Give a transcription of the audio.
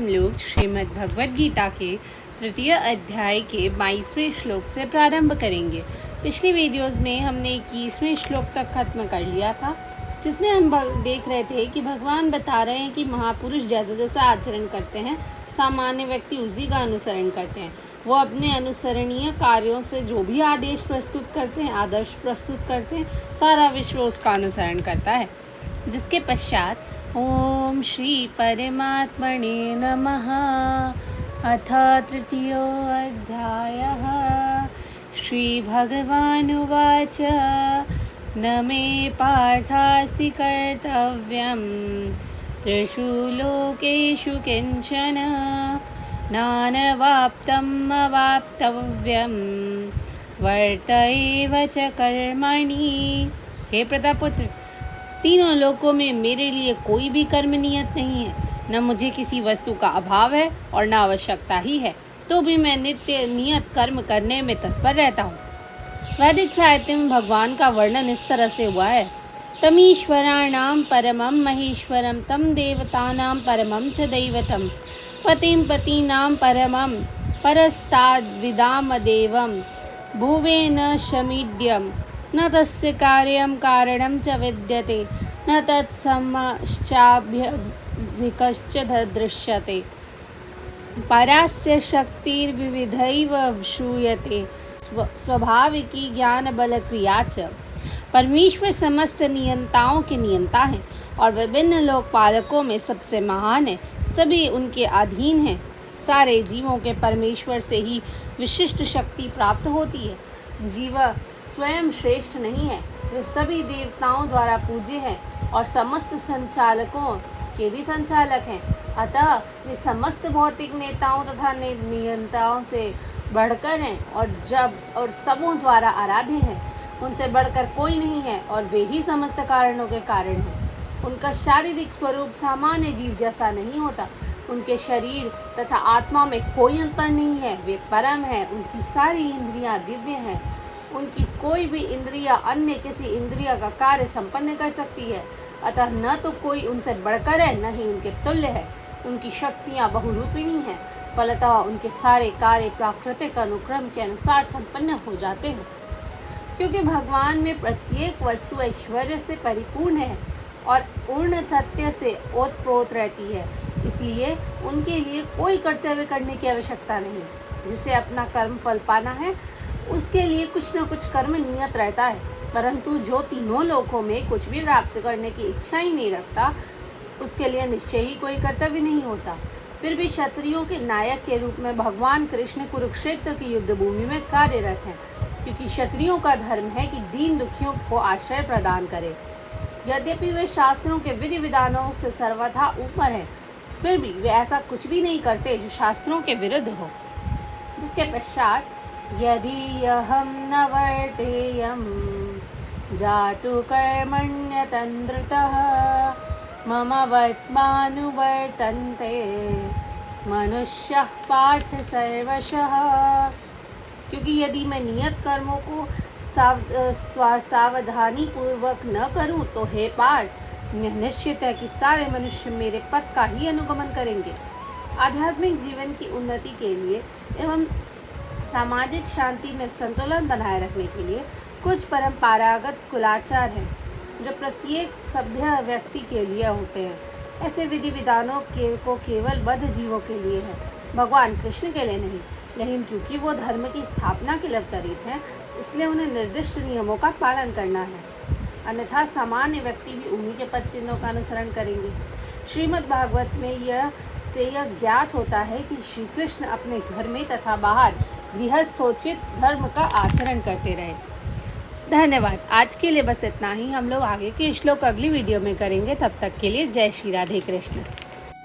हम लोग श्रीमद् भगवद गीता के तृतीय अध्याय के 22वें श्लोक से प्रारंभ करेंगे। पिछली वीडियोस में हमने 21वें श्लोक तक खत्म कर लिया था, जिसमें हम देख रहे थे कि भगवान बता रहे हैं कि महापुरुष जैसा जैसा आचरण करते हैं, सामान्य व्यक्ति उसी का अनुसरण करते हैं। वो अपने अनुसरणीय कार्यों से जो भी आदेश प्रस्तुत करते हैं, आदर्श प्रस्तुत करते हैं, सारा विश्व उसका अनुसरण करता है। जिसके पश्चात ओम श्री परमात्मने नमः। अथ तृतीयोऽध्यायः। श्रीभगवानुवाच न मे पार्थास्ति कर्तव्यं त्रिषु लोकेषु किंचन नानवाप्तम् अवाप्तव्यं वर्त एव च कर्मणि। हे प्रतापुत्र, तीनों लोकों में मेरे लिए कोई भी कर्म नियत नहीं है। न मुझे किसी वस्तु का अभाव है और न आवश्यकता ही है, तो भी मैं नित्य नियत कर्म करने में तत्पर रहता हूँ। वैदिक साहित्य में भगवान का वर्णन इस तरह से हुआ है। तमीश्वराणां परमं महेश्वरं तं देवतानां परमं च दैवतं पतिं पतीनां परमं परस्ताद्विदामदेवं भुवे न शमीड्यं न तस्य कार्यं कारणं च विद्यते न तत्समश्चाभ्यधिकश्च दृश्यते परास्य शक्तिर्विविधैव श्रूयते स्वाभाविकी ज्ञान बल क्रिया च। परमेश्वर समस्त नियंताओं के नियंता हैं और विभिन्न लोकपालकों में सबसे महान है। सभी उनके अधीन हैं। सारे जीवों के परमेश्वर से ही विशिष्ट शक्ति प्राप्त होती है। जीव स्वयं श्रेष्ठ नहीं है, वे सभी देवताओं द्वारा पूज्य हैं और समस्त संचालकों के भी संचालक हैं। अतः वे समस्त भौतिक नेताओं तथा नियंताओं से बढ़कर हैं और सबों द्वारा आराध्य हैं। उनसे बढ़कर कोई नहीं है और वे ही समस्त कारणों के कारण हैं। उनका शारीरिक स्वरूप सामान्य जीव जैसा नहीं होता। उनके शरीर तथा आत्मा में कोई अंतर नहीं है। वे परम हैं। उनकी सारी इंद्रियां दिव्य हैं। उनकी कोई भी इंद्रिया अन्य किसी इंद्रिया का कार्य संपन्न कर सकती है। अतः न तो कोई उनसे बढ़कर है, न ही उनके तुल्य है। उनकी शक्तियां बहुरूपिणी हैं। फलतः उनके सारे कार्य प्राकृतिक अनुक्रम के अनुसार संपन्न हो जाते हैं। क्योंकि भगवान में प्रत्येक वस्तु ऐश्वर्य से परिपूर्ण है और पूर्ण सत्य से ओतप्रोत रहती है, इसलिए उनके लिए कोई कर्तव्य करने की आवश्यकता नहीं। जिसे अपना कर्म फल पाना है, उसके लिए कुछ न कुछ कर्म नियत रहता है। परंतु जो तीनों लोकों में कुछ भी प्राप्त करने की इच्छा ही नहीं रखता, उसके लिए निश्चय ही कोई कर्तव्य नहीं होता। फिर भी क्षत्रियों के नायक के रूप में भगवान कृष्ण कुरुक्षेत्र की युद्ध भूमि में कार्यरत हैं, क्योंकि क्षत्रियों का धर्म है कि दीन दुखियों को आश्रय प्रदान करे। यद्यपि वे शास्त्रों के विधि विधानों से सर्वथा ऊपर हैं, फिर भी वे ऐसा कुछ भी नहीं करते जो शास्त्रों के विरुद्ध हो। जिसके पश्चात यदि अहं न वर्तेयं जातु कर्मण्यतन्द्रतः मम वर्त्मानुवर्तन्ते मनुष्यः पार्थ सर्वशः। क्योंकि यदि मैं नियत कर्मों को सावधानी पूर्वक न करूं, तो हे पार्थ, निश्चित है कि सारे मनुष्य मेरे पथ का ही अनुगमन करेंगे। आध्यात्मिक जीवन की उन्नति के लिए एवं सामाजिक शांति में संतुलन बनाए रखने के लिए कुछ परंपरागत कुलाचार हैं, जो प्रत्येक सभ्य व्यक्ति के लिए होते हैं। ऐसे विधि विधानों को केवल बद्ध जीवों के लिए है, भगवान कृष्ण के लिए नहीं। लेकिन क्योंकि वो धर्म की स्थापना के लिए अवतरित हैं, इसलिए उन्हें निर्दिष्ट नियमों का पालन करना है। अन्यथा सामान्य व्यक्ति भी उन्हीं के पद चिन्हों का अनुसरण करेंगे। श्रीमद् भागवत में यह ज्ञात होता है कि श्री कृष्ण अपने घर में तथा बाहर गृहस्थोचित धर्म का आचरण करते रहे। धन्यवाद। आज के लिए बस इतना ही। हम लोग आगे के श्लोक अगली वीडियो में करेंगे। तब तक के लिए जय श्री राधे कृष्ण।